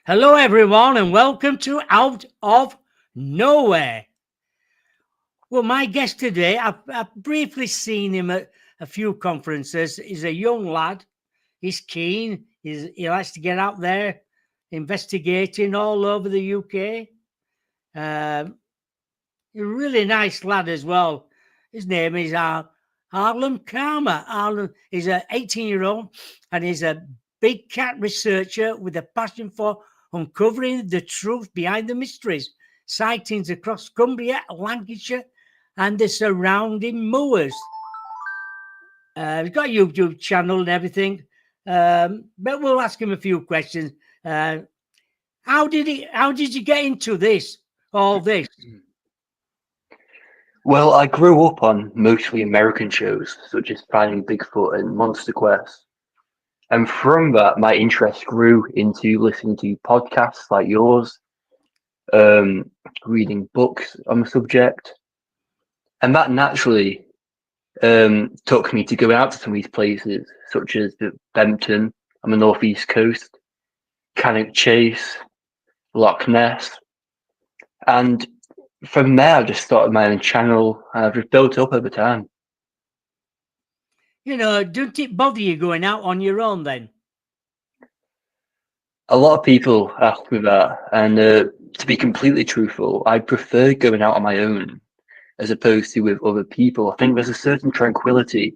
Hello, everyone, and welcome to Out of Nowhere. Well, my guest today, I've briefly seen him at a few conferences. He's a young lad. He's keen. He likes to get out there, investigating all over the UK. A really nice lad as well. His name is Harlem Karma. Harlem is an 18-year-old, and he's a big cat researcher with a passion for uncovering the truth behind the mysteries, sightings across Cumbria, Lancashire, and the surrounding moors. He's got a YouTube channel and everything, but we'll ask him a few questions. How did you get into all this? Well, I grew up on mostly American shows such as Finding Bigfoot and Monster Quest. And from that, my interest grew into listening to podcasts like yours, reading books on the subject. And that naturally took me to go out to some of these places, such as the Bempton on the northeast coast, Cannock Chase, Loch Ness. And from there, I just started my own channel and I've just built up over time. Don't it bother you going out on your own then? A lot of people ask me that, and to be completely truthful, I prefer going out on my own as opposed to with other people. I think there's a certain tranquility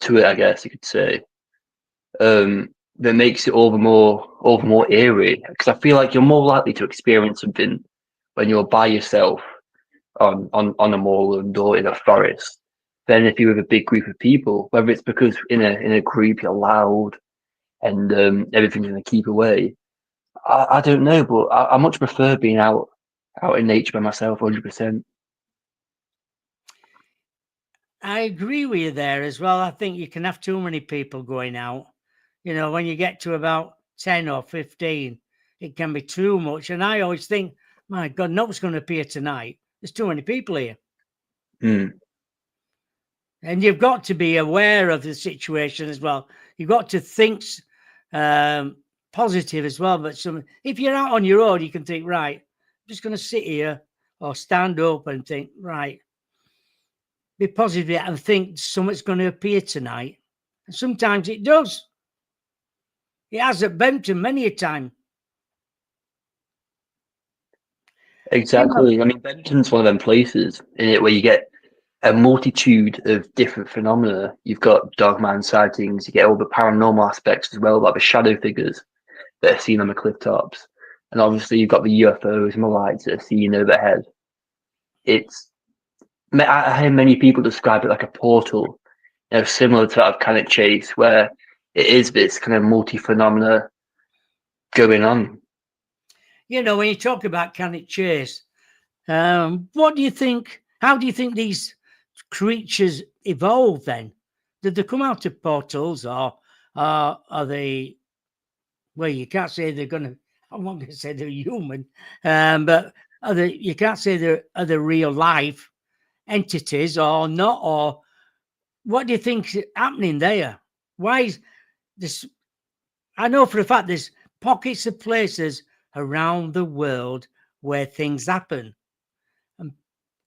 to it, I guess you could say, that makes it all the more eerie. Because I feel like you're more likely to experience something when you're by yourself on a moorland or in a forest than if you're with a big group of people. Whether it's because in a group you're loud and everything's going to keep away. I don't know, but I much prefer being out in nature by myself, 100%. I agree with you there as well. I think you can have too many people going out. When you get to about 10 or 15, it can be too much. And I always think, my God, nobody's going to appear tonight. There's too many people here. Mm. And you've got to be aware of the situation as well. You've got to think positive as well. But if you're out on your own, you can think, right, I'm just going to sit here or stand up and think, right, be positive and think something's going to appear tonight. And sometimes it does. It has at Bempton many a time. Exactly. I mean, Bempton's one of them places in it where you get a multitude of different phenomena. You've got dogman sightings, you get all the paranormal aspects as well, like the shadow figures that are seen on the cliff tops. And obviously you've got the UFOs and the lights that are seen overhead. I hear many people describe it like a portal, similar to that of Cannock Chase, where it is this kind of multi-phenomena going on. When you talk about Cannock Chase, what do you think? How do you think these creatures evolve then? Did they come out of portals, or are they? Well, you can't say they're going to. I'm not going to say they're human, but you can't say they're real life entities or not. Or what do you think's happening there? Why is this? I know for a fact there's pockets of places around the world where things happen.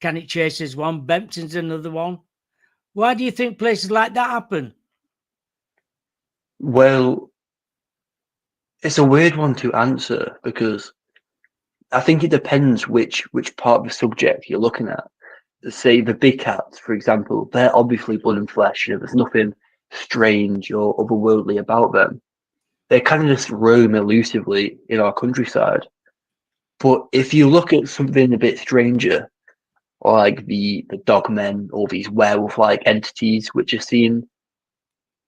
Cannock Chase is one, Bempton's another one. Why do you think places like that happen? Well, it's a weird one to answer because I think it depends which part of the subject you're looking at. Say the big cats, for example, they're obviously blood and flesh. There's nothing strange or otherworldly about them. They kind of just roam elusively in our countryside. But if you look at something a bit stranger, or like the dogmen or these werewolf-like entities which are seen,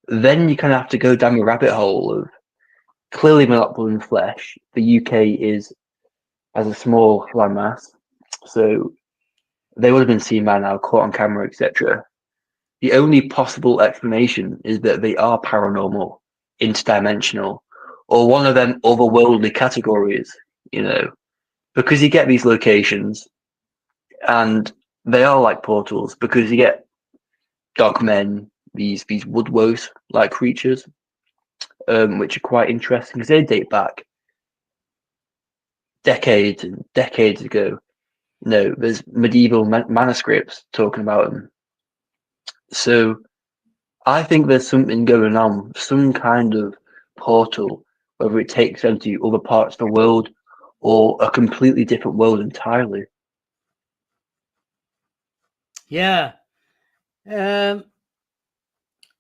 then you kind of have to go down the rabbit hole of clearly they're not blood and flesh. The UK has a small landmass, so they would have been seen by now, caught on camera, etc. The only possible explanation is that they are paranormal, interdimensional, or one of them otherworldly categories, because you get these locations and they are like portals because you get dogmen, these woodwose like creatures, which are quite interesting because they date back decades and decades ago. You know, there's medieval manuscripts talking about them. So I think there's something going on, some kind of portal, whether it takes them to other parts of the world or a completely different world entirely. Yeah.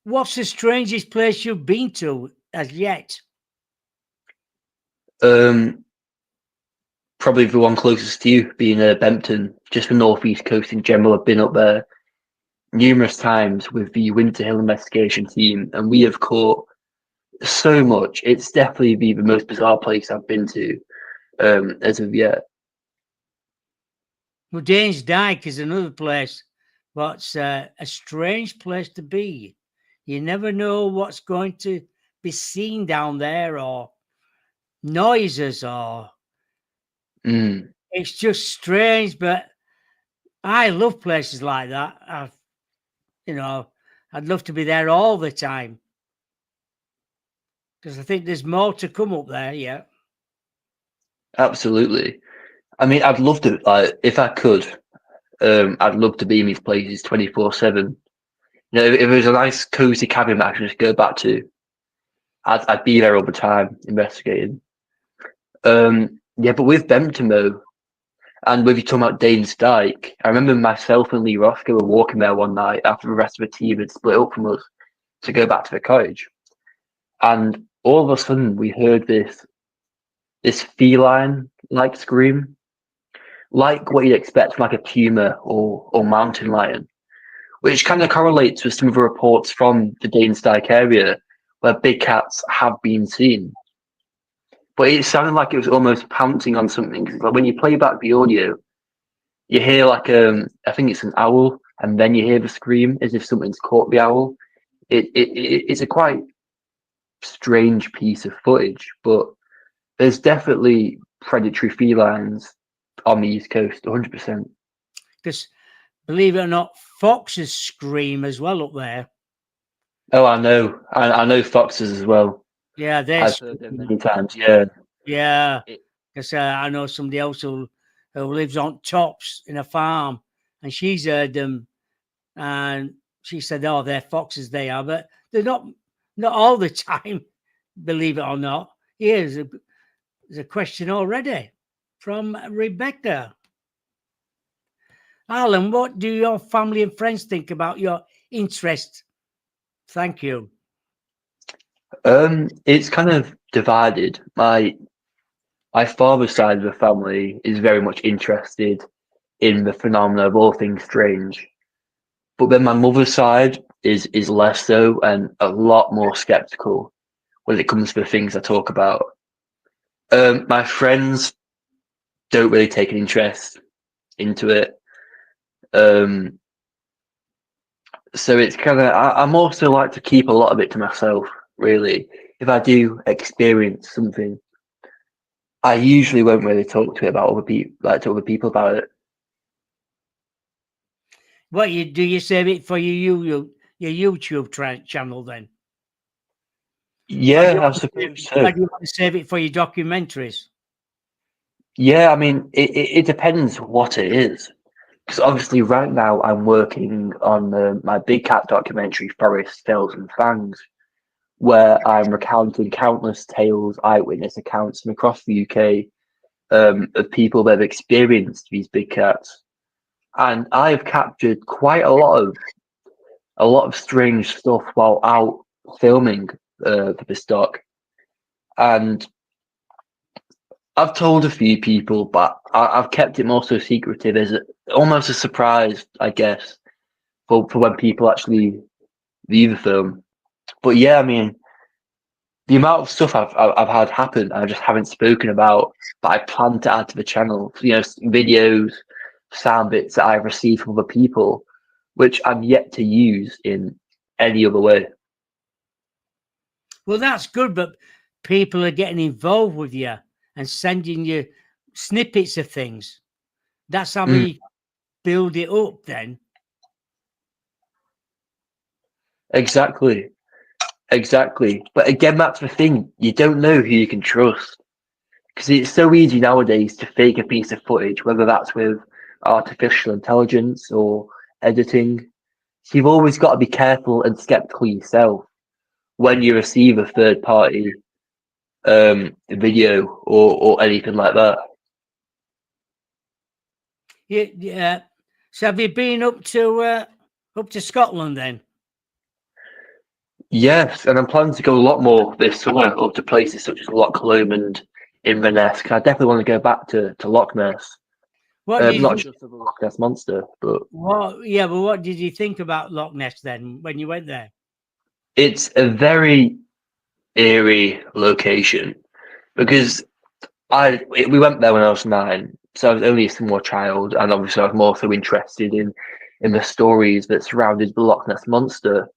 What's the strangest place you've been to as yet? Probably the one closest to you being Bempton, just the northeast coast in general. I've been up there numerous times with the Winter Hill investigation team, and we have caught so much. It's definitely the most bizarre place I've been to as of yet. Well, Dane's Dyke is another place, but a strange place to be. You never know what's going to be seen down there, or noises, or it's just strange. But I love places like that. I'd love to be there all the time because I think there's more to come up there. Yeah. Absolutely. I mean, I'd love to, like, if I could, I'd love to be in these places 24/7. You know, if it was a nice cozy cabin that I could just go back to, I'd be there all the time investigating. Yeah, but with Bempton though, and with you talking about Dane's Dyke, I remember myself and Lee Rothko were walking there one night after the rest of the team had split up from us to go back to the cottage, and all of a sudden we heard this feline like scream, like what you'd expect from like a puma or mountain lion, which kind of correlates with some of the reports from the Dane's Dyke area where big cats have been seen. But it sounded like it was almost pouncing on something. 'Cause like when you play back the audio, you hear like I think it's an owl, and then you hear the scream as if something's caught the owl. It's a quite strange piece of footage, but there's definitely predatory felines on the East Coast, 100%. Because believe it or not, foxes scream as well up there. Oh, I know. I know foxes as well. Yeah, I've heard them many times. Yeah. yeah. Because I know somebody else who lives on tops in a farm, and she's heard them, and she said, "Oh, they're foxes, they are, but they're not all the time." Believe it or not. Here's there's a question already from Rebecca. Alan, what do your family and friends think about your interest? Thank you. It's kind of divided. My father's side of the family is very much interested in the phenomena of all things strange, but then my mother's side is less so and a lot more skeptical when it comes to the things I talk about. My friends don't really take an interest into it. So it's kind of I'm also like to keep a lot of it to myself. Really, if I do experience something, I usually won't really talk to it about other people, like to other people about it. What you do? You save it for your YouTube channel then? Yeah, I suppose so. Or do you want to save it for your documentaries? Yeah, I mean, it depends what it is. Because obviously, right now I'm working on my big cat documentary, Forest Tales and Fangs, where I'm recounting countless tales, eyewitness accounts from across the UK of people that have experienced these big cats, and I've captured quite a lot of strange stuff while out filming for this doc, and I've told a few people, but I've kept it more so secretive as almost a surprise, I guess, for when people actually view the film. But yeah, I mean, the amount of stuff I've had happen, I just haven't spoken about, but I plan to add to the channel. You know, videos, sound bits that I've received from other people, which I'm yet to use in any other way. Well, that's good, but people are getting involved with you and sending you snippets of things. That's how we build it up then. Exactly. exactly. But again, that's the thing. You don't know who you can trust because it's so easy nowadays to fake a piece of footage, whether that's with artificial intelligence or editing. So you've always got to be careful and skeptical yourself when you receive a third party video or anything like that. Yeah, yeah. So have you been up to Scotland then? Yes, and I'm planning to go a lot more this summer up to places such as Loch Lomond, Inverness. 'Cause I definitely want to go back to Loch Ness. What did Not you, just of the Loch Ness monster, but what? Yeah, but what did you think about Loch Ness then when you went there? it's a very eerie location because we went there when I was 9, so I was only a small child, and obviously I was more so interested in the stories that surrounded the Loch Ness monster.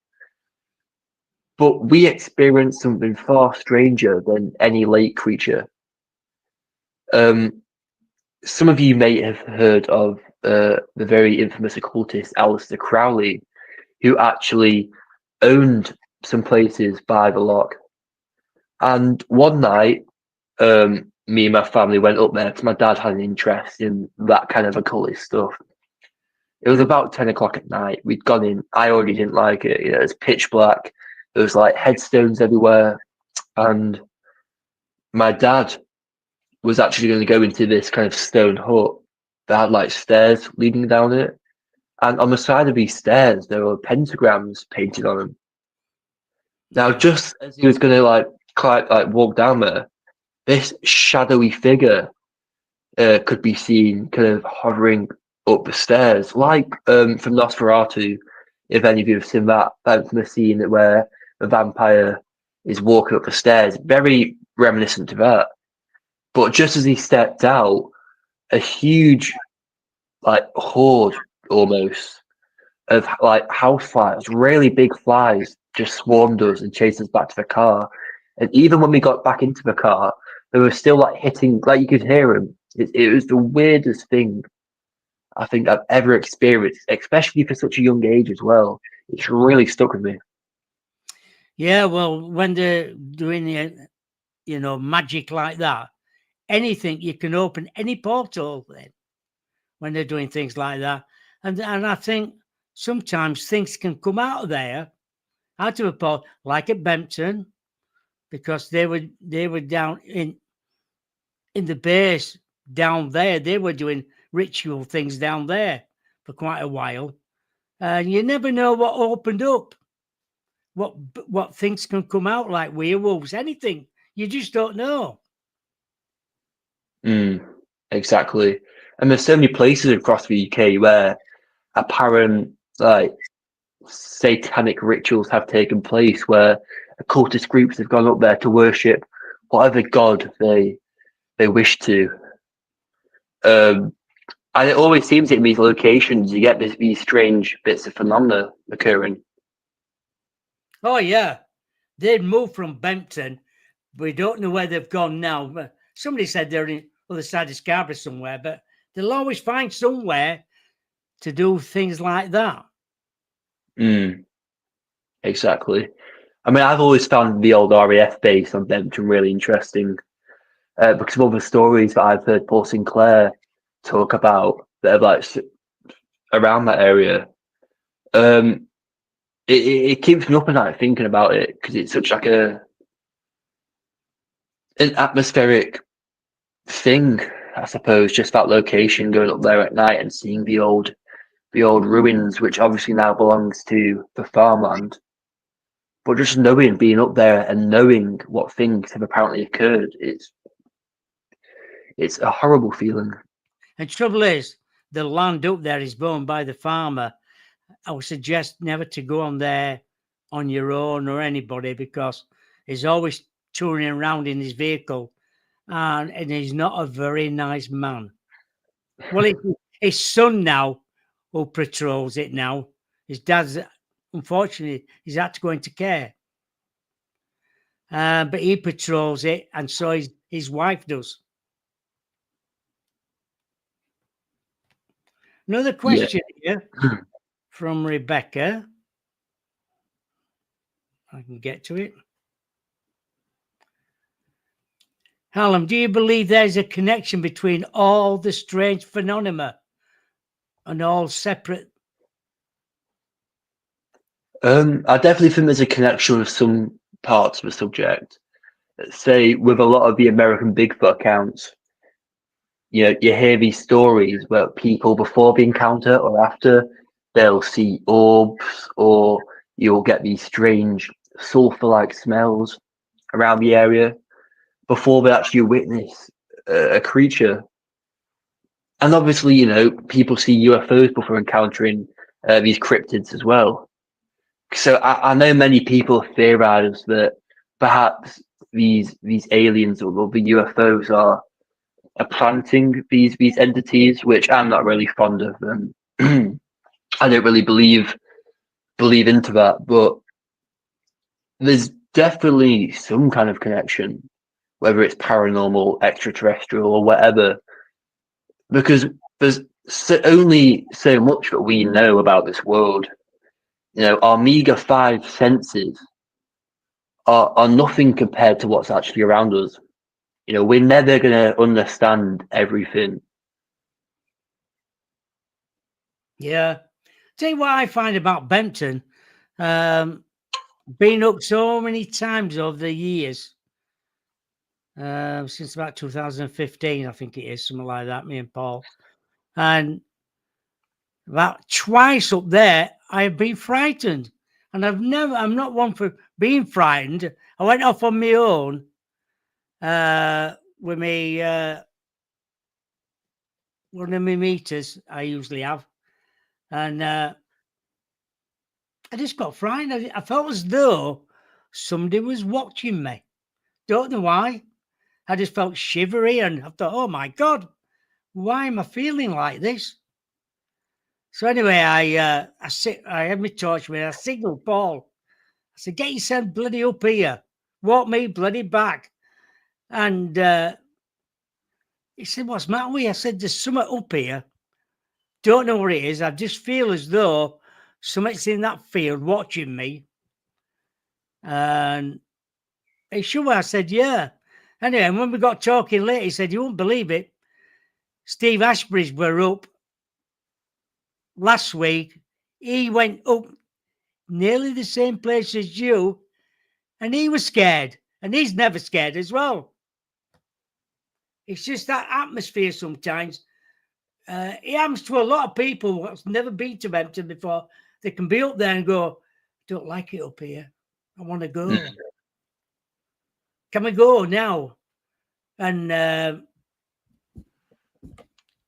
But we experienced something far stranger than any lake creature. Um, some of you may have heard of the very infamous occultist Aleister Crowley, who actually owned some places by the loch. And one night, me and my family went up there because my dad had an interest in that kind of occultist stuff. It was about 10 o'clock at night. We'd gone in. I already didn't like it. You know, it was pitch black. There was like headstones everywhere. And my dad was actually going to go into this kind of stone hut that had like stairs leading down it. And on the side of these stairs, there were pentagrams painted on them. Now, Yeah, just as he was going to walk down there, this shadowy figure could be seen kind of hovering up the stairs, like from Nosferatu. If any of you have seen that infamous scene where the vampire is walking up the stairs, very reminiscent to that. But just as he stepped out, a huge like horde almost of like house flies, really big flies, just swarmed us and chased us back to the car. And even when we got back into the car, they were still like hitting, like you could hear them. It was the weirdest thing I think I've ever experienced, especially for such a young age as well. It's really stuck with me. yeah. Well, when they're doing magic like that, anything you can open any portal then when they're doing things like that, and I think sometimes things can come out of there, out of a portal, like at Bempton, because they were down in the base down there. They were doing ritual things down there for quite a while, and you never know what opened up, what what things can come out like werewolves, anything. You just don't know. Mm, exactly. And there's so many places across the UK where apparent like satanic rituals have taken place where occultist groups have gone up there to worship whatever god they wish to. Um, and it always seems in these locations you get these strange bits of phenomena occurring. Oh yeah, they'd moved from Bempton. We don't know where they've gone now. But somebody said they're in the other side of Scarborough somewhere, but they'll always find somewhere to do things like that. Mm, exactly. I mean, I've always found the old RAF base on Bedford really interesting because of all the stories that I've heard Paul Sinclair talk about that are like around that area. Um, it keeps me up at night thinking about it because it's such like an atmospheric thing, I suppose. Just that location, going up there at night and seeing the old ruins, which obviously now belongs to the farmland. But just knowing, being up there and knowing what things have apparently occurred, it's a horrible feeling. And trouble is, the land up there is owned by the farmer. I would suggest never to go on there on your own or anybody because he's always touring around in his vehicle and he's not a very nice man. Well, it's his son now who patrols it now. His dad's, unfortunately, he's had to go into care. But he patrols it, and so his wife does. Another Yeah. question here from Rebecca. I can get to it. Hallam, do you believe there's a connection between all the strange phenomena and all separate? I definitely think there's a connection with some parts of the subject. Say, with a lot of the American Bigfoot accounts, you know, you hear these stories where people before the encounter or after, they'll see orbs, or you'll get these strange sulfur-like smells around the area before they actually witness a creature. And obviously, you know, people see UFOs before encountering these cryptids as well. So I know many people theorize that perhaps these aliens or the UFOs are planting these entities, which I'm not really fond of. I don't really believe into that, but there's definitely some kind of connection, whether it's paranormal, extraterrestrial, or whatever, because there's only so much that we know about this world. You know, our meager five senses are nothing compared to what's actually around us. You know, we're never going to understand everything. Yeah. Tell you what I find about Bempton, been up so many times over the years, since about 2015, I think it is, something like that, me and Paul. And about twice up there, I have been frightened. And I'm not one for being frightened. I went off on my own with me, one of my meters I usually have. And I just got frightened. I felt as though somebody was watching me. Don't know why. I just felt shivery and I thought, oh my God, why am I feeling like this? So anyway, I had my torch with me. I signaled Paul. I said, get yourself bloody up here. Walk me bloody back. And he said, what's the matter with you? I said, there's something up here. Don't know what it is. I just feel as though something's in that field watching me. And he sure? I said, yeah. Anyway, and when we got talking later, he said, you won't believe it. Steve Ashbridge were up last week. He went up nearly the same place as you, and he was scared, and he's never scared as well. It's just that atmosphere sometimes. It happens to a lot of people who've never been to Bempton before. They can be up there and go, don't like it up here. I want to go. Can we go now? And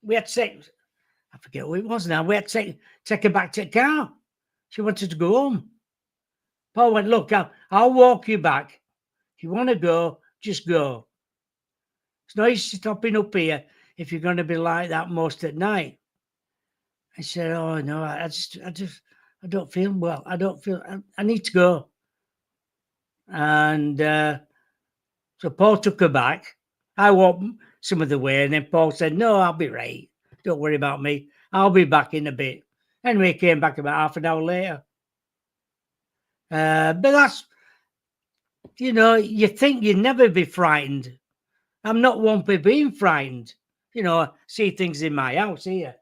we had to say, I forget who it was now. We had to take her back to the car. She wanted to go home. Paul went, look, I'll walk you back. If you want to go, just go. It's no use stopping up here if you're going to be like that most at night. I said, oh, no, I don't feel well. I need to go. And so Paul took her back. I walked some of the way, and then Paul said, no, I'll be right. Don't worry about me. I'll be back in a bit. Anyway, he came back about half an hour later. But that's, you know, you think you'd never be frightened. I'm not one for being frightened. You know, I see things in my house here.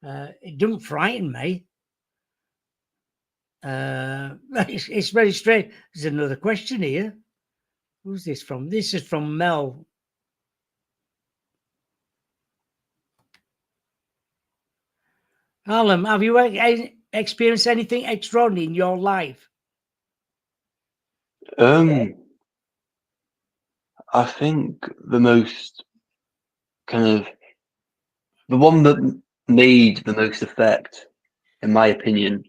It doesn't frighten me. It's very strange. There's another question here. Who's this from? This is from Mel. Alan, have you experienced anything extraordinary in your life? I think the most the one that made the most effect, in my opinion,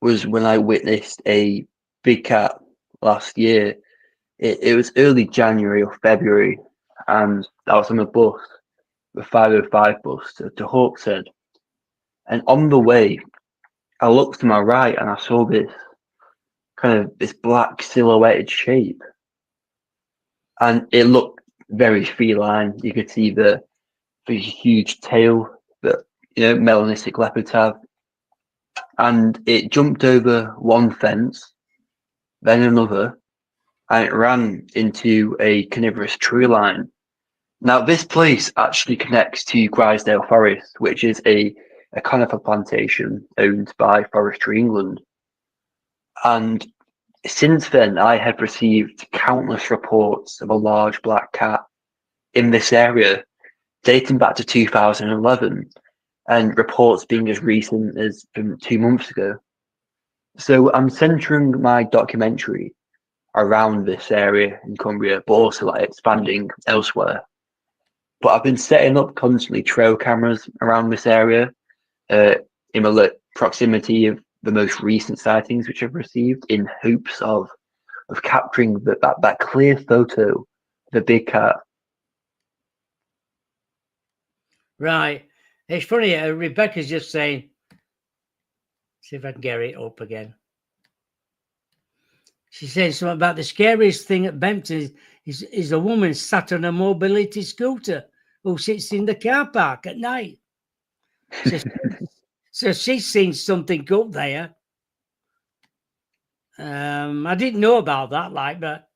was when I witnessed a big cat last year. It was early January or February, and I was on a bus, the 505 bus to Hawkshead. And on the way, I looked to my right and I saw this black silhouetted shape. And it looked very feline. You could see the huge tail that, you know, melanistic leopards have. And it jumped over one fence then another, and it ran into a carnivorous tree line. Now, this place actually connects to Grisdale Forest, which is a conifer plantation owned by Forestry England. And since then, I have received countless reports of a large black cat in this area, dating back to 2011, and reports being as recent as from 2 months ago. So I'm centering my documentary around this area in Cumbria, but also like expanding elsewhere. But I've been setting up constantly trail cameras around this area, in proximity of the most recent sightings which I've received, in hopes of capturing that clear photo of the big cat. Right. It's funny. Rebecca's just saying, see if I can get it up again. She says something about the scariest thing at Bempton is a woman sat on a mobility scooter who sits in the car park at night. So she's seen something up there. I didn't know about that, but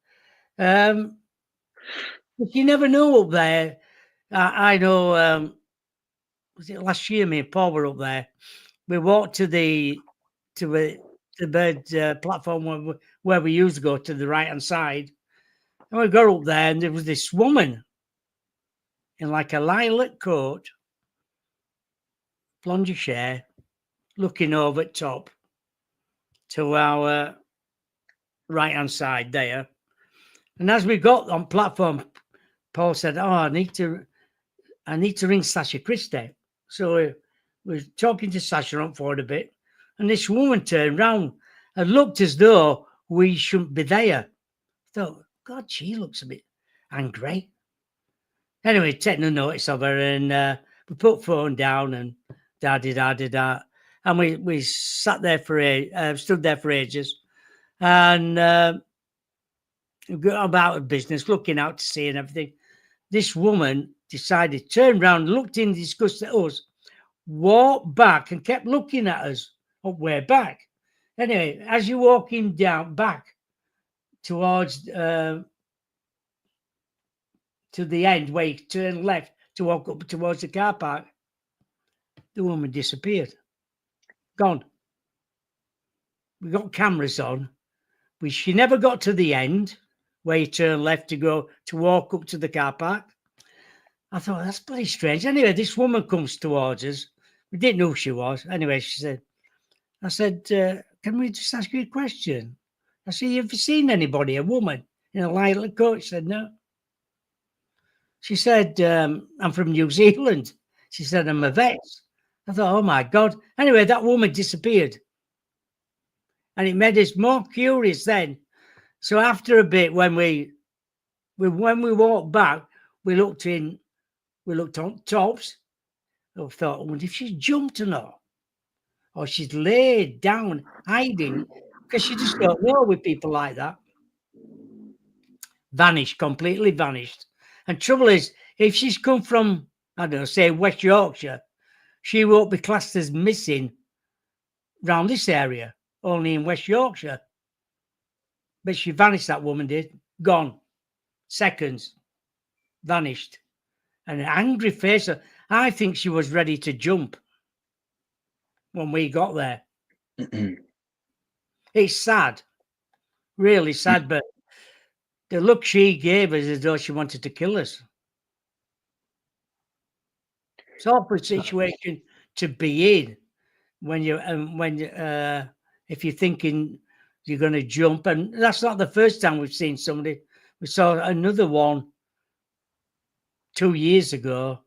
you never know up there. I know. Was it last year? Me and Paul were up there. We walked to the bird platform where we used to go, to the right hand side, and we got up there, and there was this woman in like a lilac coat, blondish hair, looking over at top to our right hand side there. And as we got on platform, Paul said, "Oh, I need to ring Sasha Christie." So we were talking to Sasha on for a bit, and this woman turned round and looked as though we shouldn't be there. I thought, God, she looks a bit angry. Anyway, taking a notice of her, and we put phone down and da-di-da-di-da. And we sat there stood there for ages, and got about her business, looking out to sea and everything. This woman decided, turned around, looked in disgust at us, walked back and kept looking at us up way back. Anyway, as you're walking down back towards to the end where you turn left to walk up towards the car park, the woman disappeared. Gone. We got cameras on. She never got to the end where you turn left to walk up to the car park. I thought, that's pretty strange. Anyway, this woman comes towards us. We didn't know who she was. Anyway, I said, can we just ask you a question? I said, have you seen anybody, a woman in a lilac coat? She said, no. She said, I'm from New Zealand. She said, I'm a vet. I thought, oh my God. Anyway, that woman disappeared. And it made us more curious then. So after a bit, when we walked back, we looked on tops. I thought, I wonder if she's jumped or not. Or she's laid down, hiding, because you just don't know with people like that. Vanished, completely vanished. And trouble is, if she's come from, I don't know, say West Yorkshire, she won't be classed as missing round this area, only in West Yorkshire. But she vanished, that woman did. Gone. Seconds. Vanished. And an angry face. I think she was ready to jump when we got there. It's sad. Really sad, but the look she gave us as though she wanted to kill us. It's an awkward situation to be in when if you're thinking you're going to jump. And that's not the first time we've seen somebody. We saw another one 2 years ago.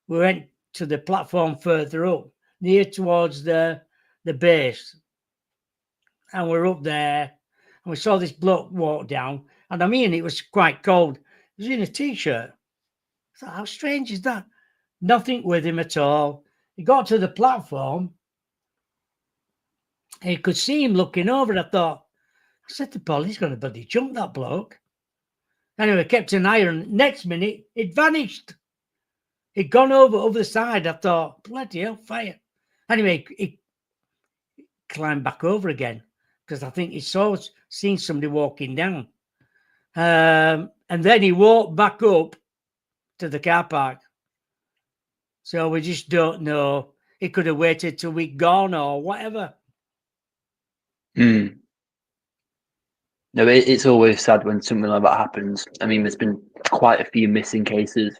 We went to the platform further up, near towards the base. And we're up there, and we saw this bloke walk down. And I mean, it was quite cold. He was in a T-shirt. I thought, how strange is that? Nothing with him at all. He got to the platform. And you could see him looking over. I said to Paul, he's going to bloody jump, that bloke. Anyway, kept an eye on. Next minute, it vanished. He'd gone over the side. I thought, bloody hell, fire. Anyway, he climbed back over again. because I think he seen somebody walking down. And then he walked back up to the car park. So we just don't know. He could have waited till we'd gone or whatever. Mm. No, it's always sad when something like that happens. I mean, there's been quite a few missing cases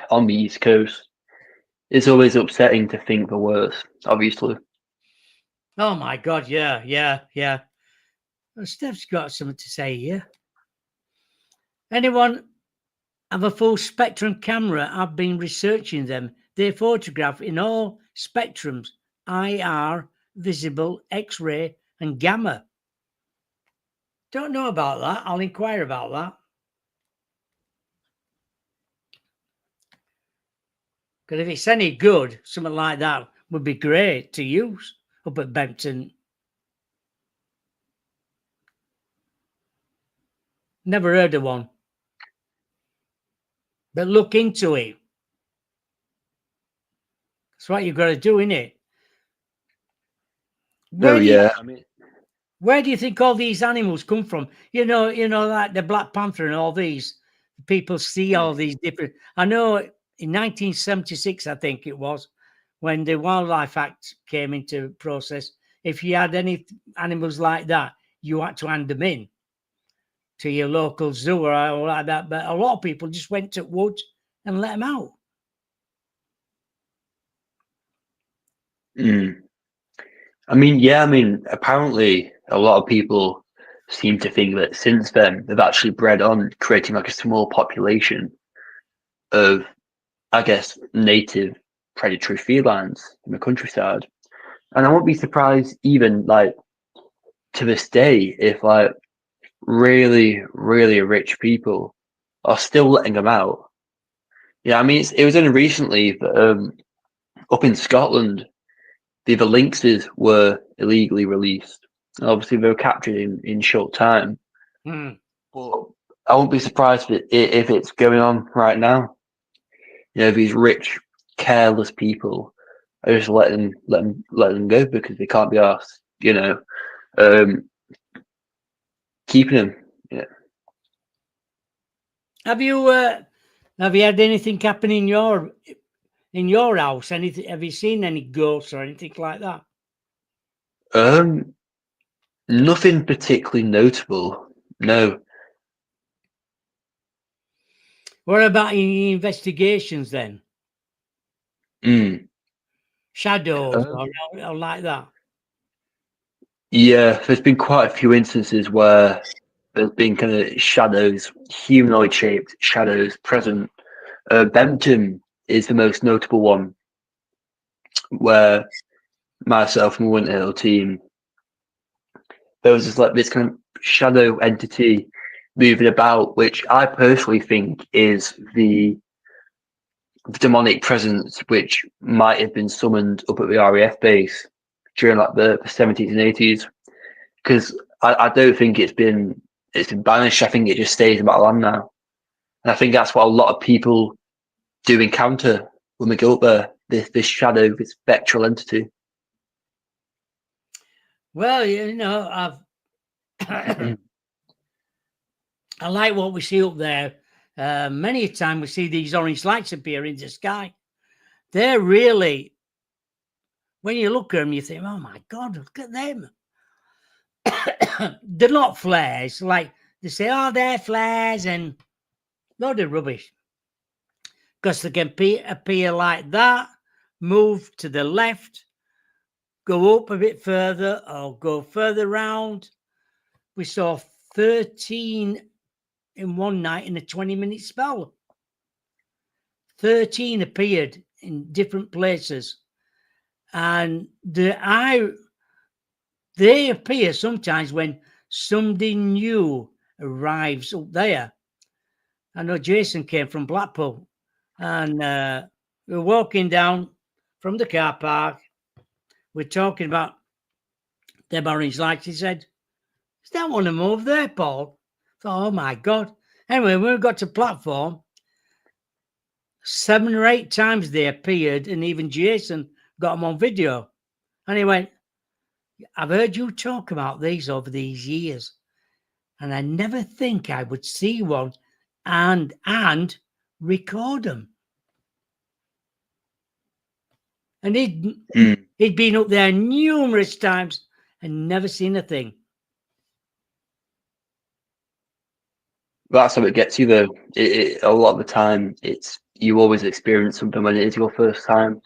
on the East Coast. It's always upsetting to think the worst, obviously. Oh my God, yeah. Well, Steph's got something to say here. Anyone have a full spectrum camera? I've been researching them. They photograph in all spectrums: IR, visible, X-ray, and gamma. Don't know about that. I'll inquire about that. Because if it's any good, something like that would be great to use up at Bempton. Never heard of one. But look into it. That's what you've got to do, innit? Oh yeah, I mean, Where do you think all these animals come from? You know, like the Black Panther and all these. People see all these different. I know in 1976, I think it was, when the Wildlife Act came into process, if you had any animals like that, you had to hand them in to your local zoo or like that. But a lot of people just went to woods and let them out. I mean, yeah, I mean, apparently a lot of people seem to think that since then they've actually bred on creating like a small population of, I guess, native predatory felines in the countryside. And I won't be surprised even like to this day if like really, really rich people are still letting them out. Yeah, I mean, it was only recently that up in Scotland, the lynxes were illegally released. Obviously, they were captured in short time. But I won't be surprised if it's going on right now. You know, these rich, careless people are just letting them go because they can't be asked. You know, keeping them. Yeah. Have you had anything happen in your house? Anything? Have you seen any ghosts or anything like that? Nothing particularly notable. No. What about in the investigations then? Shadows or like that? Yeah, there's been quite a few instances where there's been kind of shadows, humanoid shaped shadows present. Bempton is the most notable one, where myself and the Winter Hill team, there was just like this kind of shadow entity moving about, which I personally think is the demonic presence which might have been summoned up at the RAF base during like the 70s and 80s. Because I don't think it's been banished. I think it just stays about land now. And I think that's what a lot of people do encounter when we go up there, this shadow, this spectral entity. Well, you know, I like what we see up there. Many a time we see these orange lights appear in the sky. They're really, when you look at them, you think, oh my God, look at them. They're not flares. Like they say, oh, they're flares and load of rubbish. Because they can appear like that, move to the left, go up a bit further or go further round. We saw 13 in one night in a 20-minute spell. 13 appeared in different places. And they appear sometimes when somebody new arrives up there. I know Jason came from Blackpool and we're walking down from the car park. We're talking about them orange lights. He said, is that one of them over there, Paul? I thought, oh my God. Anyway, when we got to platform, 7 or 8 times they appeared, and even Jason got them on video. And he went, I've heard you talk about these over these years, and I never think I would see one and record them. And he'd been up there numerous times and never seen a thing. That's how it gets you, though. A lot of the time, it's you always experience something when it is your first time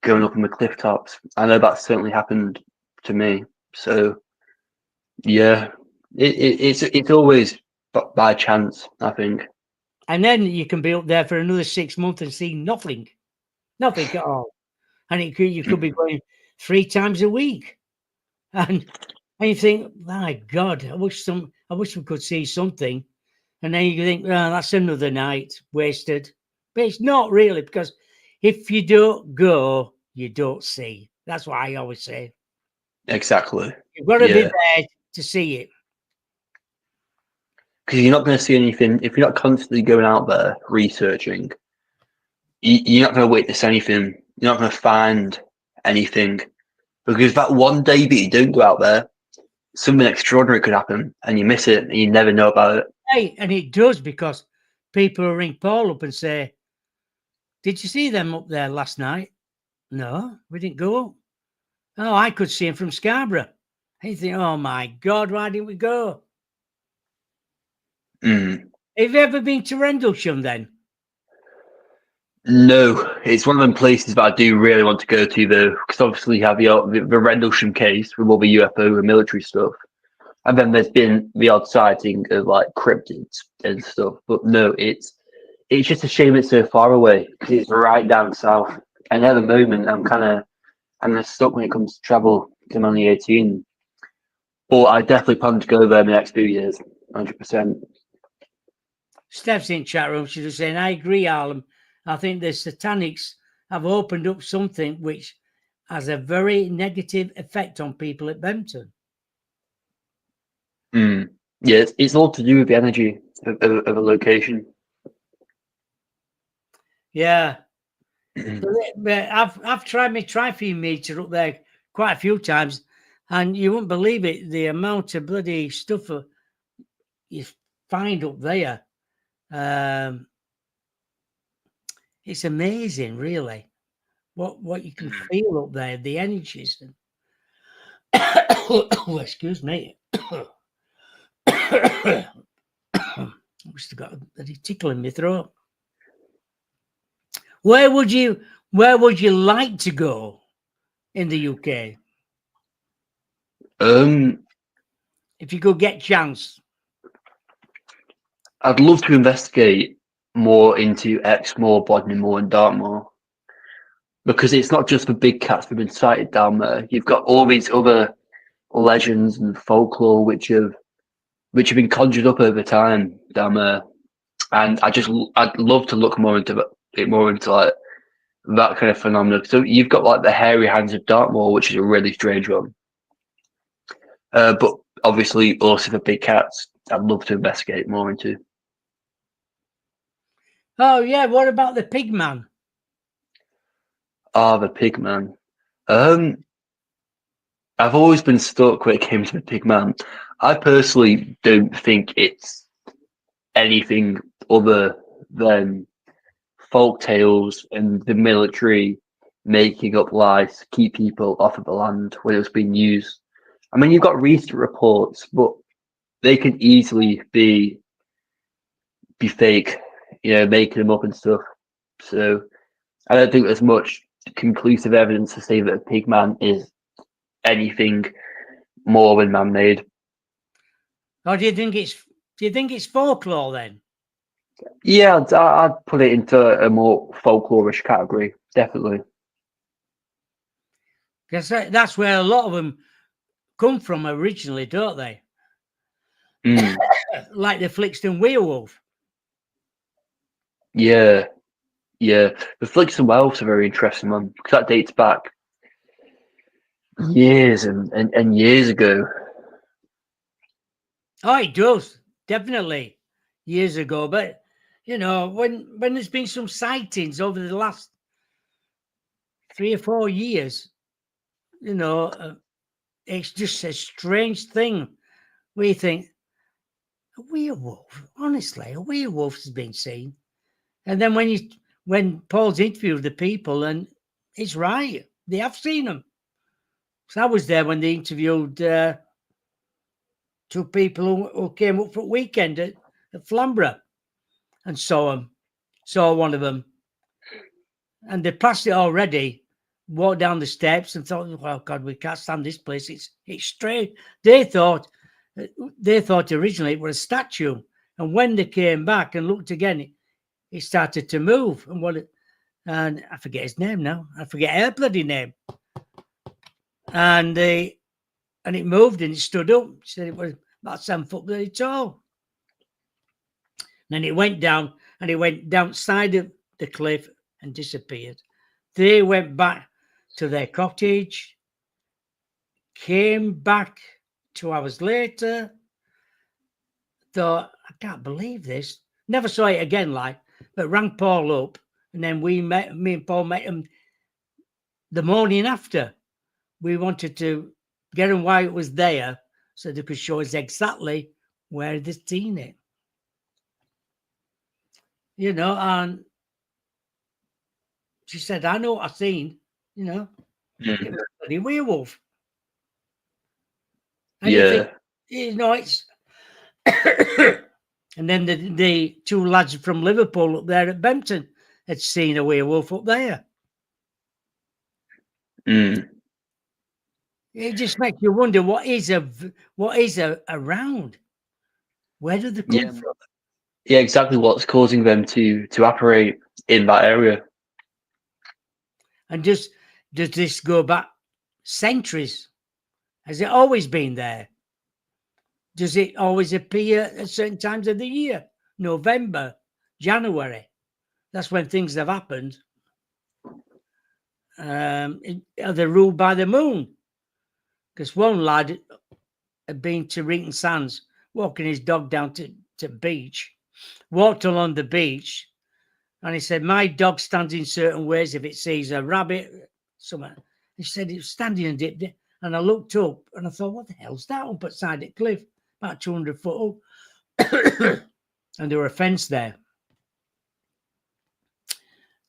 going up on the cliff tops. I know that's certainly happened to me. So yeah, it's always by chance, I think. And then you can be up there for another 6 months and see nothing at all. And you could be going 3 times a week, and you think, my God, I wish we could see something. And then you think, oh, that's another night wasted. But it's not really, because if you don't go, you don't see. That's what I always say. Exactly. You've got to be there to see it. Because you're not going to see anything if you're not constantly going out there researching. You're not going to witness anything. You're not going to find anything. Because that one day that you don't go out there, something extraordinary could happen and you miss it and you never know about it. Hey, and it does, because people will ring Paul up and say, did you see them up there last night? No, we didn't go up. Oh, I could see them from Scarborough. And you think, oh my God, why didn't we go? Mm. Have you ever been to Rendlesham then? No, it's one of them places that I do really want to go to, though, because obviously you have the Rendlesham case with all the UFO and military stuff. And then there's been the odd sighting of like cryptids and stuff. But no, it's just a shame it's so far away because it's right down south. And at the moment, I'm kind of stuck when it comes to travel. I'm only 18, but I definitely plan to go there in the next few years, 100%. Steph's in chat room. She's just saying, I agree, Harlem. I think the satanics have opened up something which has a very negative effect on people at Bempton. Yeah, it's all to do with the energy of a location. Yeah. But I've tried my Tri-Feed meter up there quite a few times, and you wouldn't believe it, the amount of bloody stuff you find up there. It's amazing, really, what you can feel up there, the energies. Oh, excuse me. I must have got a tickle in my throat. Where would you like to go in the UK? If you could get chance. I'd love to investigate more into Exmoor, Bodminmoor, and Dartmoor because it's not just the big cats that have been sighted down there. You've got all these other legends and folklore which have been conjured up over time down there, and I'd love to look more into like that kind of phenomenon. So you've got like the hairy hands of Dartmoor, which is a really strange one, but obviously also the big cats. I'd love to investigate more into. Oh yeah, what about the pig man? The pig man. I've always been stuck when it came to the pig man. I personally don't think it's anything other than folk tales and the military making up lies to keep people off of the land when it was being used. I mean, you've got recent reports, but they can easily be fake, making them up and stuff. So I don't think there's much conclusive evidence to say that a pig man is anything more than man-made. Or do you think it's folklore then? Yeah, I'd put it into a more folklorish category, definitely. Because that's where a lot of them come from originally, don't they? Like the Flixton werewolf. Yeah. The Flixton werewolf's a very interesting one because that dates back years and years ago. Oh, it does, definitely, years ago. But when there's been some sightings over the last 3 or 4 years, it's just a strange thing. We think, a werewolf, honestly, a werewolf has been seen. And then when Paul's interviewed the people, and it's right, they have seen them. So I was there when they interviewed two people who came up for a weekend at Flamborough and saw one of them. And they passed it already, walked down the steps and thought, well, God, we can't stand this place. It's strange. They thought originally it was a statue. And when they came back and looked again, it started to move. And I forget his name now. I forget her bloody name. And it moved and it stood up. She said it was about 7 foot bloody tall. And then it went down side of the cliff and disappeared. They went back to their cottage, came back 2 hours later, thought, I can't believe this. Never saw it again, but rang Paul up, and then me and Paul met him the morning after. We wanted to get him why it was there so they could show us exactly where they'd seen it. And she said, I know what I've seen, It was a bloody werewolf. And you think, it's... And then the two lads from Liverpool up there at Bempton had seen a werewolf up there. It just makes you wonder what is around. Where do they come from? Yeah, exactly what's causing them to operate in that area. And does this go back centuries? Has it always been there? Does it always appear at certain times of the year? November, January. That's when things have happened. Are they ruled by the moon? Because one lad had been to Reeton Sands, walking his dog down to beach, walked along the beach, and he said, my dog stands in certain ways if it sees a rabbit, something. He said it was standing and dipped it. And I looked up and I thought, what the hell's that up at side of the cliff? About 200 foot up. And there were a fence there.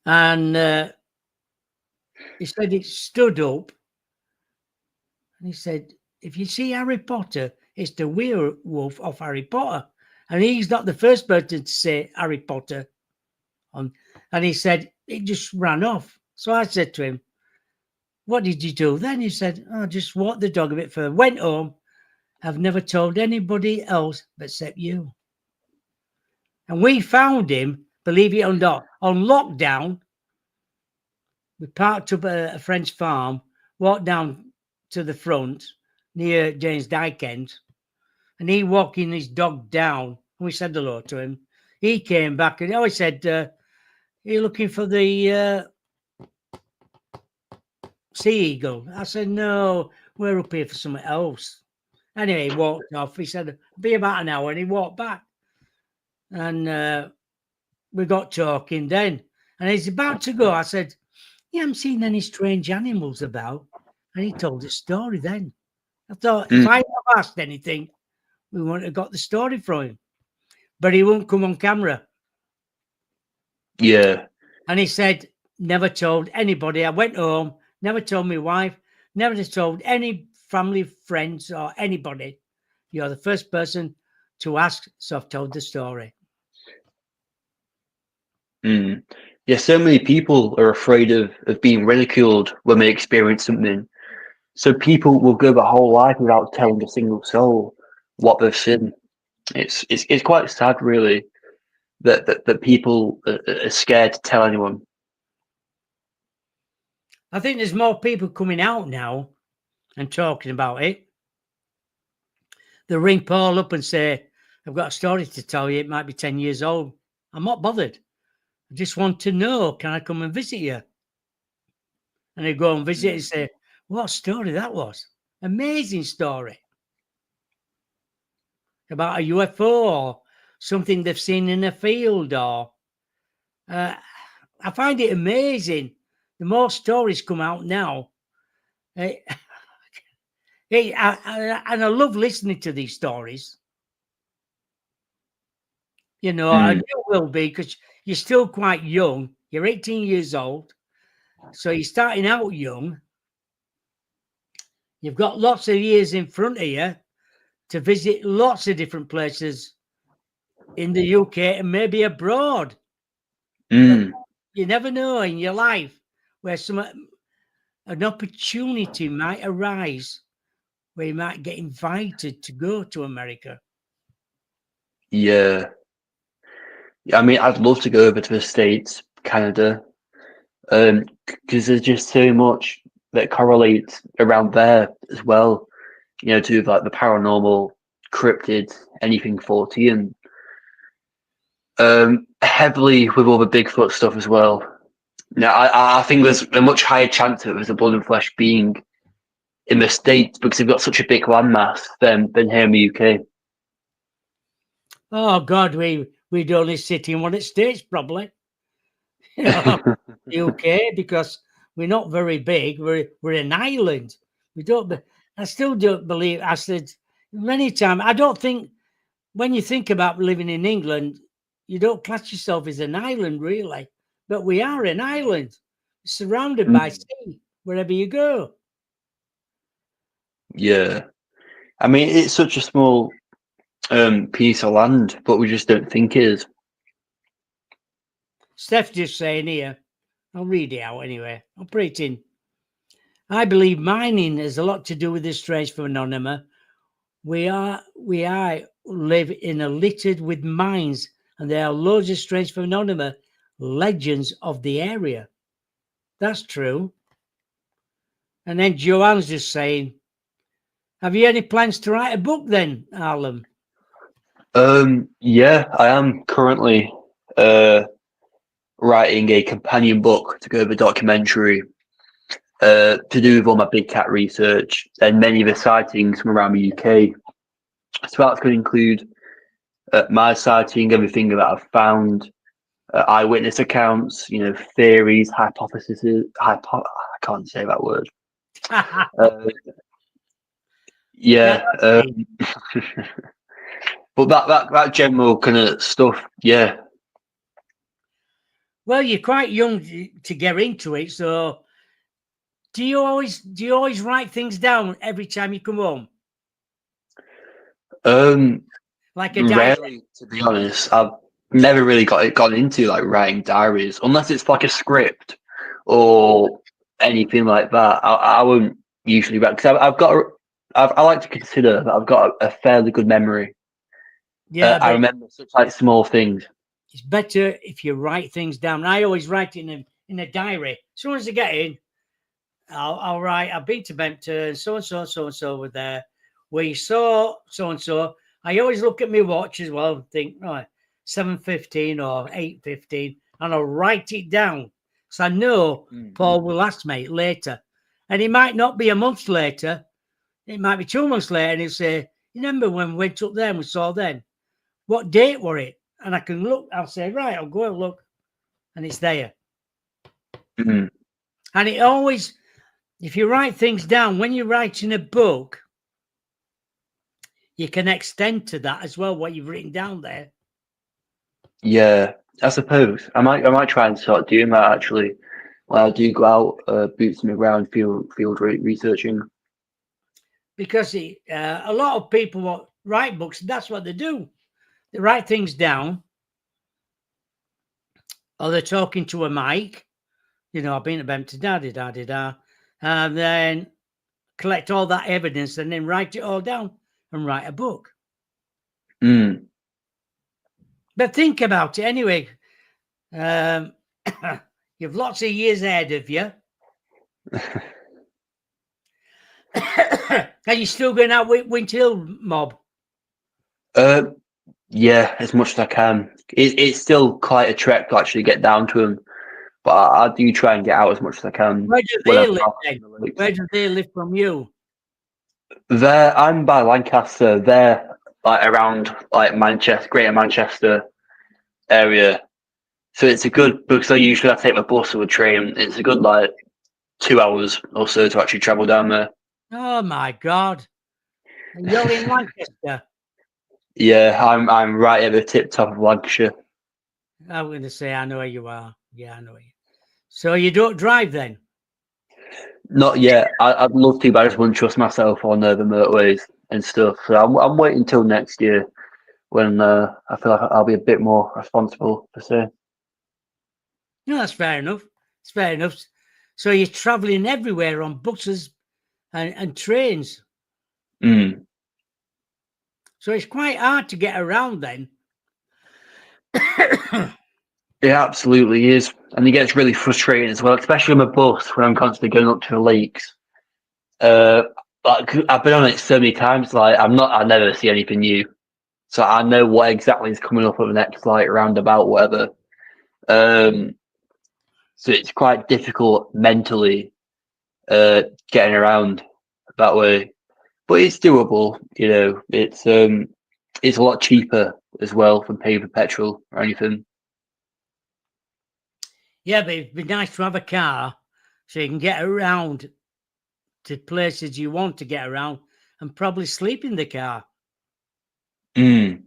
And he said it stood up. And he said, if you see Harry Potter, it's the werewolf of Harry Potter. And he's not the first person to say Harry Potter. And he said, it just ran off. So I said to him, what did you do then? He said, I just walked the dog a bit further, went home. I've never told anybody else except you. And we found him, believe it or not, on lockdown. We parked up at a French farm, walked down to the front near James Dyke End, and he walking his dog down. And we said hello to him. He came back and he always said, are you looking for the sea eagle? I said, no, we're up here for something else. Anyway, he walked off. He said, be about an hour, and he walked back. And we got talking then. And he's about to go. I said, you haven't seen any strange animals about? And he told a story then. I thought, if I had asked anything, we wouldn't have got the story from him. But he won't come on camera. Yeah. And he said, never told anybody. I went home, never told my wife, never told any family, friends, or anybody. You're the first person to ask, so I've told the story. Yeah, so many people are afraid of being ridiculed when they experience something. So people will go their whole life without telling a single soul what they've seen. It's quite sad, really, that people are scared to tell anyone. I think there's more people coming out now and talking about it. They ring Paul up and say, I've got a story to tell you. It might be 10 years old. I'm not bothered. I just want to know, can I come and visit you? And they go and visit and say, what story that was. Amazing story. About a UFO or something they've seen in a field. Or I find it amazing. The more stories come out now, it Hey, and I love listening to these stories. You know, and you will be because you're still quite young. You're 18 years old, so you're starting out young. You've got lots of years in front of you to visit lots of different places in the UK and maybe abroad. But you never know in your life where an opportunity might arise where you might get invited to go to America. Yeah. I mean, I'd love to go over to the States, Canada, because there's just so much that correlates around there as well. You know, to like the paranormal, cryptids, anything 40, and heavily with all the Bigfoot stuff as well. Now, I think there's a much higher chance that there's a blood and flesh being in the States because they've got such a big landmass than here in the UK. Oh God, we'd only sit in one of the States probably. You know, the UK, because we're not very big. We're an island. We don't. I still don't believe. I said many times. I don't think when you think about living in England, you don't class yourself as an island really, but we are an island, surrounded by sea wherever you go. Yeah, I mean it's such a small piece of land, but we just don't think it is. Steph's just saying here. I'll read it out anyway. I'll put it in. I believe mining has a lot to do with this strange phenomenon. We live in a littered with mines, and there are loads of strange phenomena, legends of the area. That's true. And then Joanne's just saying, have you any plans to write a book then, Harlem? Yeah, I am currently writing a companion book to go with a documentary to do with all my big cat research and many of the sightings from around the UK. So that's going to include my sighting, everything that I've found, eyewitness accounts, you know, theories, hypotheses. I can't say that word. Yeah, but that general kind of stuff, yeah. Well, you're quite young to get into it, so do you always write things down every time you come home? Like a diary? Rarely, to be honest. I've never really got into like writing diaries unless it's like a script or anything like that. I won't usually write because I like to consider that I've got a fairly good memory. Yeah, I remember such like small things. It's better if you write things down. I always write it in a diary. As soon as I get in, I'll write, I've been to Bempton, so and so were there. We saw so and so. I always look at my watch as well and think, right, 7:15 or 8:15, and I'll write it down. So I know Paul will ask me later. And it might not be a month later, it might be 2 months later, and he'll say, you remember when we went up there and we saw then? What date were it? And I can look, I'll say, right, I'll go and look, and it's there. Mm-hmm. And it always, if you write things down, when you're writing a book, you can extend to that as well, what you've written down there. Yeah, I suppose I might try and start doing that actually. When I do go out, boots on the ground, field researching. Because a lot of people write books, that's what they do. They write things down, or they're talking to a mic. You know, I've been to Bempton, da-da-da-da-da, and then collect all that evidence and then write it all down and write a book. But think about it anyway. You've lots of years ahead of you. Are you still going out with Winter Hill Mob? Yeah, as much as I can. It's still quite a trek to actually get down to them, but I do try and get out as much as I can. Where do they live? Where do they live from you? I'm by Lancaster. They're like around like Manchester, Greater Manchester area. So it's a good because I usually have to take my bus or a train. It's a good like 2 hours or so to actually travel down there. Oh my God! And you're in Lancaster. Yeah, I'm right at the tip top of Lancashire. I'm going to say I know where you are. Yeah, I know you. So you don't drive then? Not yet. I'd love to, but I just wouldn't trust myself on the motorways and stuff. So I'm waiting until next year when I feel like I'll be a bit more responsible per se. No, that's fair enough. It's fair enough. So you're travelling everywhere on buses and trains. Mm. So it's quite hard to get around then. It absolutely is, and it gets really frustrating as well, especially on the bus when I'm constantly going up to the lakes. Uh, like I've been on it so many times, like I never see anything new, so I know what exactly is coming up at the next like roundabout, whatever. Um, so it's quite difficult mentally, getting around that way, but it's doable. You know, it's a lot cheaper as well than paying for petrol or anything. Yeah, but it'd be nice to have a car so you can get around to places you want to get around and probably sleep in the car. Mm.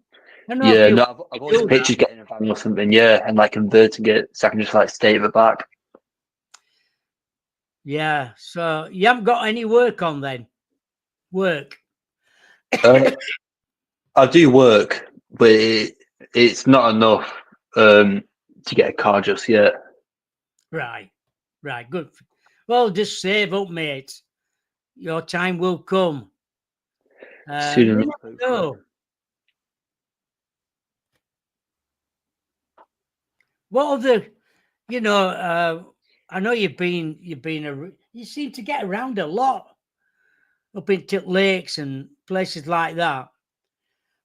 I know a Yeah, few no, I've people always do that. pictured getting a van or something, yeah, and like converting it so I can just like stay at the back. Yeah. So you haven't got any work on then? Work. Uh, I do work, but it's not enough to get a car just yet. Right. Right. Good. Well, just save up, mate. Your time will come. Soon You enough, never hopefully. know. What other, I know you seem to get around a lot up into lakes and places like that.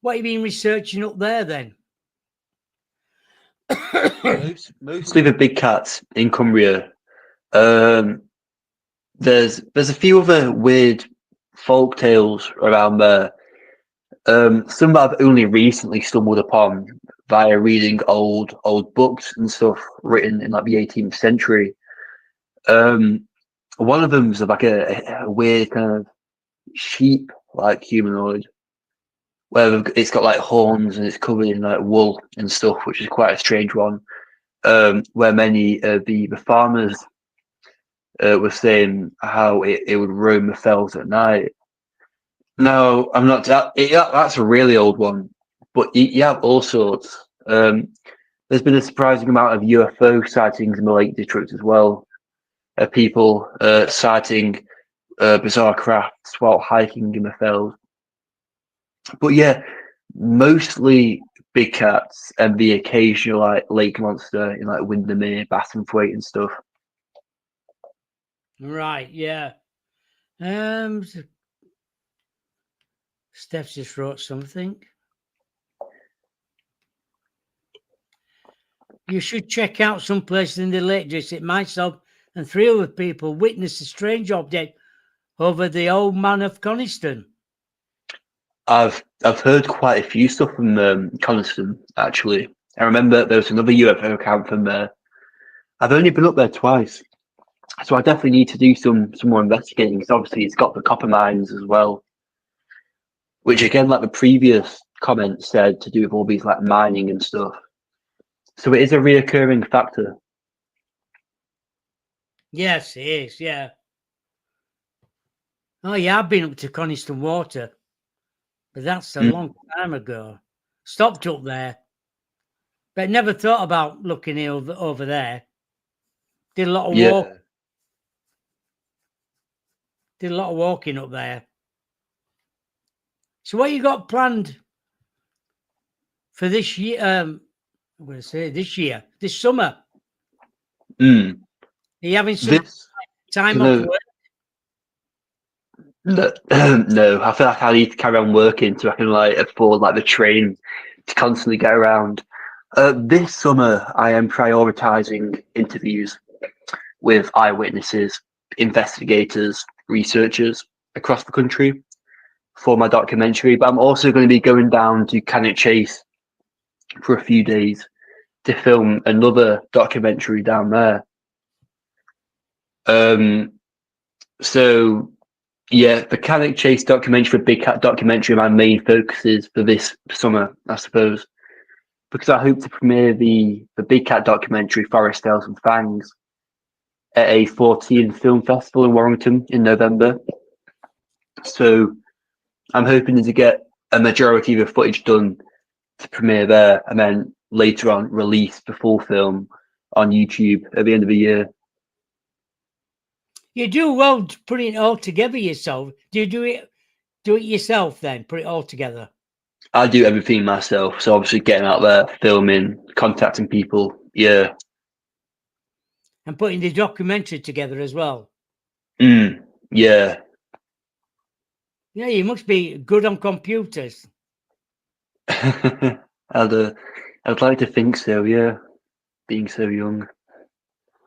What have you been researching up there then? Mostly the big cats in Cumbria. Um, there's a few other weird folk tales around there. Some that I've only recently stumbled upon via reading old books and stuff written in like the 18th century. Um, One of them's like a weird kind of sheep like humanoid where it's got like horns and it's covered in like wool and stuff, which is quite a strange one. Where many of the farmers were saying how it would roam the fells at night. No, I'm not. That's a really old one, but you have all sorts. There's been a surprising amount of UFO sightings in the Lake District as well. People sighting bizarre crafts while hiking in the fells. But yeah, mostly big cats and the occasional like lake monster in like Windermere, Bassenthwaite and stuff. Right, yeah. Um, Steph just wrote something. You should check out some places in the Lake District. Myself and three other people witnessed a strange object over the old man of Coniston. I've heard quite a few stuff from Coniston actually. I remember there was another UFO account from there. I've only been up there twice, so I definitely need to do some more investigating because obviously it's got the copper mines as well, which again, like the previous comment said, to do with all these like mining and stuff. So it is a reoccurring factor. Yes, it is, yeah. Oh, yeah, I've been up to Coniston Water, but that's a Mm. long time ago. Stopped up there, but never thought about looking over there. Did a lot of walk, Yeah. did a lot of walking up there. So what you got planned for this year? I'm going to say this year, this summer. Mm. Are you having some This time off gonna work? no, no. I feel like I need to carry on working so I can like afford like the train to constantly get around. This summer, I am prioritizing interviews with eyewitnesses, investigators, researchers across the country for my documentary. But I'm also going to be going down to Cannock Chase for a few days to film another documentary down there. Um, so Yeah, the Cannock Chase documentary, the Big Cat documentary, are my main focuses for this summer, I suppose, because I hope to premiere the Big Cat documentary, Forest Tales and Fangs, at a 14 film festival in Warrington in November. So I'm hoping to get a majority of the footage done to premiere there, and then later on release the full film on YouTube at the end of the year. You do well putting it all together yourself. Do you do it yourself then? Put it all together. I do everything myself, so obviously getting out there, filming, contacting people. Yeah, And putting the documentary together as well. yeah. Yeah, you must be good on computers. I'd like to think so. Yeah, being so young.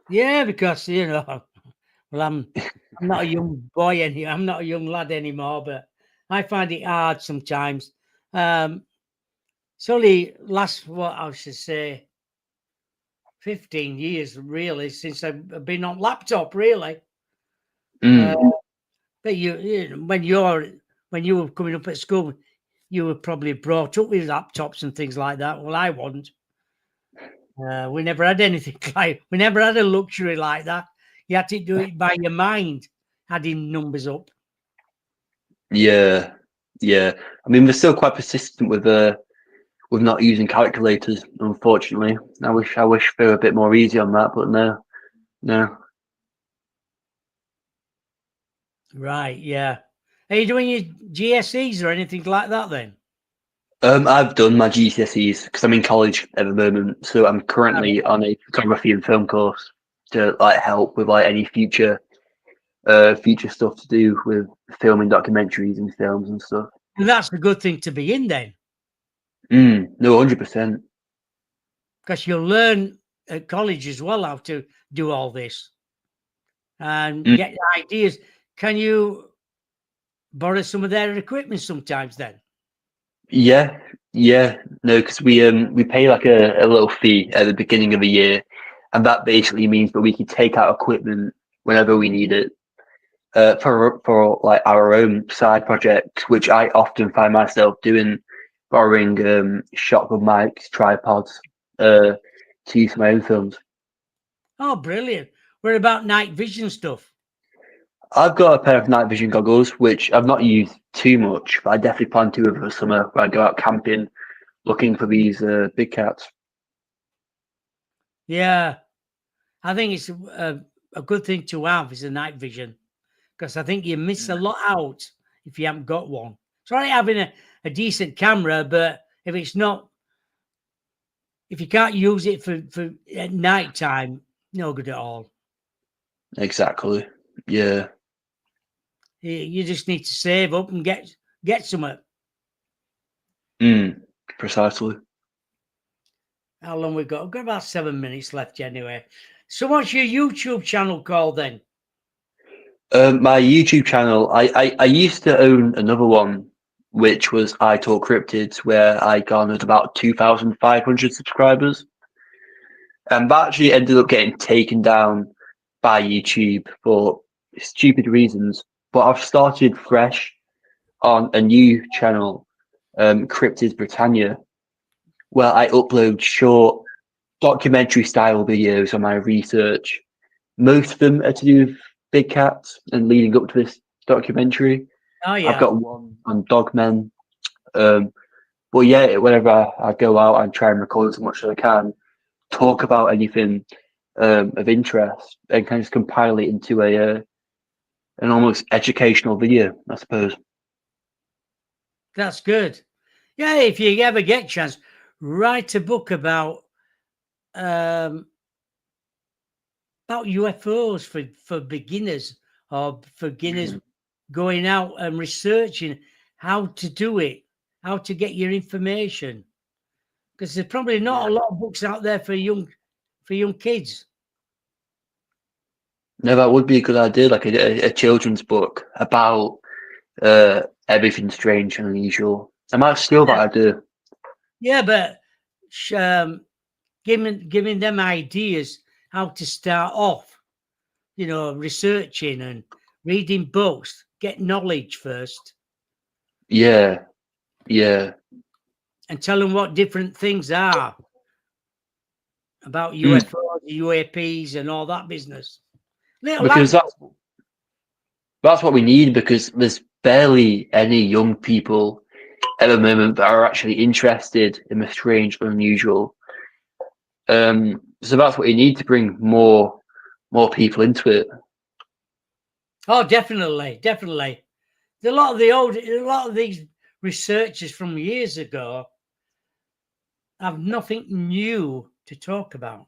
Yeah, because well, I'm not a young boy anymore. I'm not a young lad anymore, but I find it hard sometimes. It's only last what I should say 15 years really since I've been on laptop really. Mm, But when you were coming up at school, you were probably brought up with laptops and things like that. Well, I wasn't. We never had anything like. We never had a luxury like that. You had to do it by your mind, adding numbers up. yeah, yeah. I mean, we're still quite persistent with not using calculators. Unfortunately, I wish they were a bit more easy on that, but no, no. Right? Yeah. Are you doing your GSEs or anything like that then? I've done my GCSEs because I'm in college at the moment, so I'm currently on a photography and film course to like help with like any future stuff to do with filming documentaries and films and stuff. And that's a good thing to be in then, No, 100%. because you'll learn at college as well how to do all this and Mm, get ideas. Can you borrow some of their equipment sometimes then? yeah, yeah. No, because we pay like a little fee at the beginning of the year, and that basically means that we can take out equipment whenever we need it. For like our own side projects, which I often find myself doing, borrowing shotgun mics, tripods, to use for my own films. Oh, brilliant. What about night vision stuff? I've got a pair of night vision goggles, which I've not used too much, but I definitely plan to over the summer when I go out camping, looking for these big cats. Yeah, I think it's a good thing to have is a night vision because I think you miss a lot out if you haven't got one. It's all right having a decent camera, but if you can't use it for at night time, no good at all. Exactly. Yeah. You just need to save up and get some. Precisely. How long we got? We've got about 7 minutes left anyway. So what's your YouTube channel called then? My YouTube channel, I used to own another one, which was I Talk Cryptids, where I garnered about 2,500 subscribers. And that actually ended up getting taken down by YouTube for stupid reasons. But I've started fresh on a new channel, Cryptids Britannia, where I upload short documentary style videos on my research. Most of them are to do with big cats and leading up to this documentary. Oh I've yeah, got one on dogmen. But yeah, whenever I go out and try and record as much as I can, talk about anything of interest and kind of just compile it into an almost educational video, I suppose. that's good. Yeah, if you ever get a chance, write a book um, about UFOs for beginners or for beginners going out and researching how to do it, how to get your information. Because there's probably not Yeah. a lot of books out there for young kids. No, that would be a good idea, like a children's book about everything strange and unusual. I might steal that idea. Yeah, but giving them ideas how to start off, researching and reading books, get knowledge first. Yeah. Yeah. And tell them what different things are about Mm. UFOs, UAPs, and all that business. Because that's what we need, because there's barely any young people at the moment that are actually interested in the strange, unusual. So that's what you need to bring more people into it. Oh, definitely. A lot of these researchers from years ago have nothing new to talk about.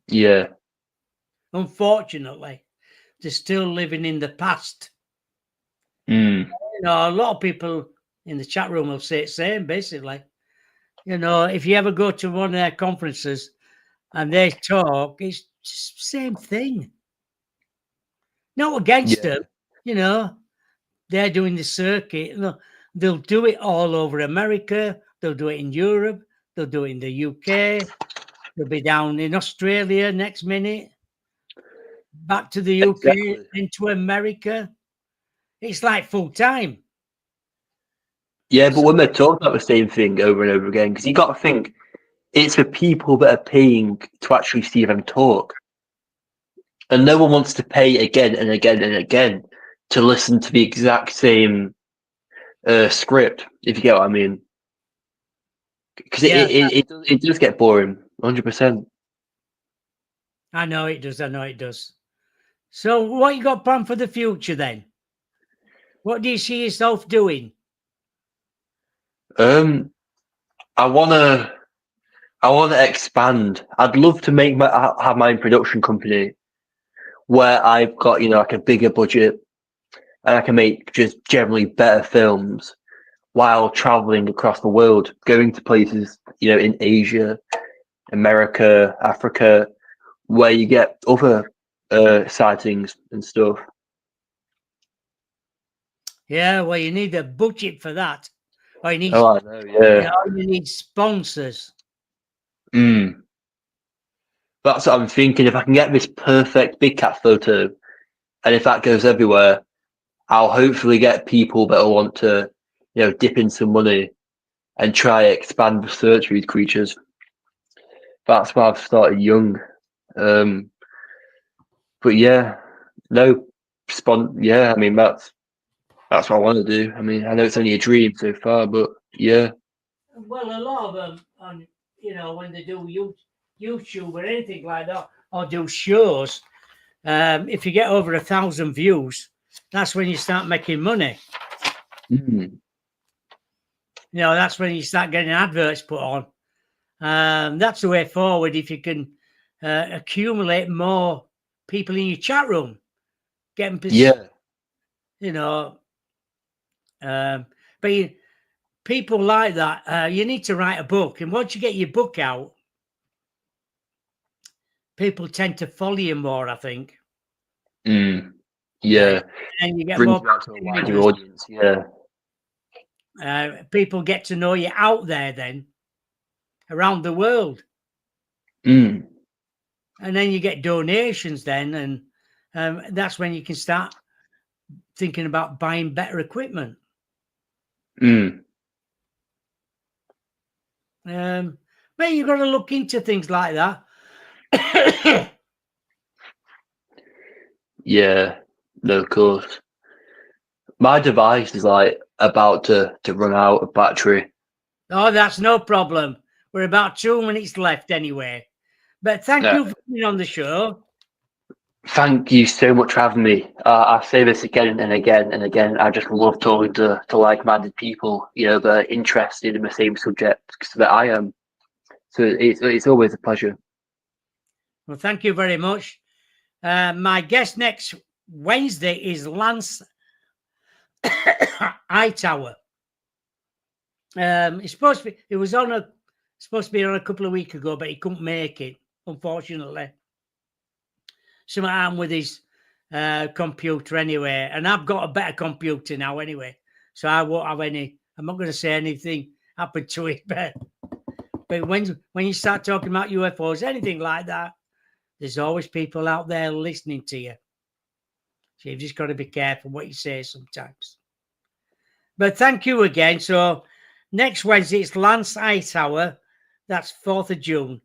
Yeah. Unfortunately, they're still living in the past. Mm. A lot of people in the chat room will say the same, basically. If you ever go to one of their conferences and they talk, it's just the same thing. Not against them, they're doing the circuit. They'll do it all over America. They'll do it in Europe. They'll do it in the UK. They'll be down in Australia next minute. Back to the UK, Exactly. into America. It's like full time. Yeah, but when they're talking about the same thing over and over again, because you got to think, it's for people that are paying to actually see them talk. And no one wants to pay again and again and again to listen to the exact same script, if you get what I mean. Because it does get boring, 100%. I know it does. So what you got planned for the future then? What do you see yourself doing? I wanna expand. I'd love to have my own production company where I've got, like a bigger budget, and I can make just generally better films while traveling across the world, going to places, in Asia, America, Africa, where you get other sightings and stuff. Yeah, well, you need a budget for that. Or you Oh, I know, yeah. you need sponsors. That's what I'm thinking. If I can get this perfect big cat photo, and if that goes everywhere, I'll hopefully get people that will want to, dip in some money and try expand the search for these creatures. That's why I've started young. But yeah, no, yeah, I mean, that's what I want to do. I mean, I know it's only a dream so far, but yeah. Well, a lot of them, when they do YouTube or anything like that, or do shows, if you get over 1,000 views, that's when you start making money. Mm. That's when you start getting adverts put on. That's the way forward. If you can accumulate more people in your chat room, get them, but people like that. You need to write a book, and once you get your book out, people tend to follow you more, I think. Yeah. And you get Brings more you out to a wider audience. Yeah. People get to know you out there then, around the world. And then you get donations then, and that's when you can start thinking about buying better equipment. But you've got to look into things like that. Yeah, no, of course. My device is like about to run out of battery. Oh, that's no problem. We're about 2 minutes left anyway. But thank you for being on the show. Thank you so much for having me. I say this again and again and again. I just love talking to like-minded people, that are interested in the same subjects that I am. So it's always a pleasure. Well, thank you very much. My guest next Wednesday is Lance Hightower. It's supposed to be. It was supposed to be on a couple of weeks ago, but he couldn't make it, unfortunately. Something happened with his computer anyway, and I've got a better computer now anyway, so I won't have any. I'm not going to say anything happened to it, but when you start talking about UFOs, anything like that, there's always people out there listening to you. So you've just got to be careful what you say sometimes. But thank you again. So next Wednesday, it's Lance Hightower. That's 4th of June.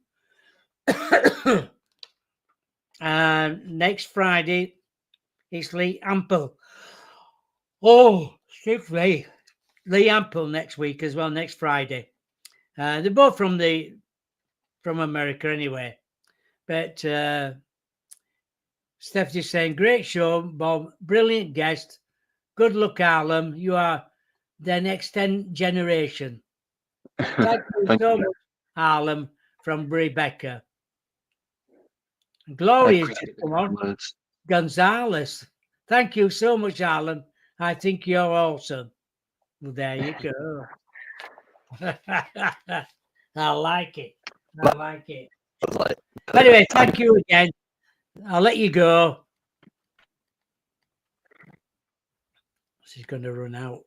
And next Friday, it's Lee Ample. Oh, excuse me. Lee Ample next week as well, next Friday. They're both from America anyway. But Stephanie's saying, great show, Bob. Brilliant guest. Good luck, Harlem. You are the next 10 generation. Thank you so much, Harlem, from Rebecca. Glorious, come on. Gonzalez. Thank you so much, Harlem. I think you're awesome. Well, there you go. I like it. I like it. Anyway, thank you again. I'll let you go. She's going to run out.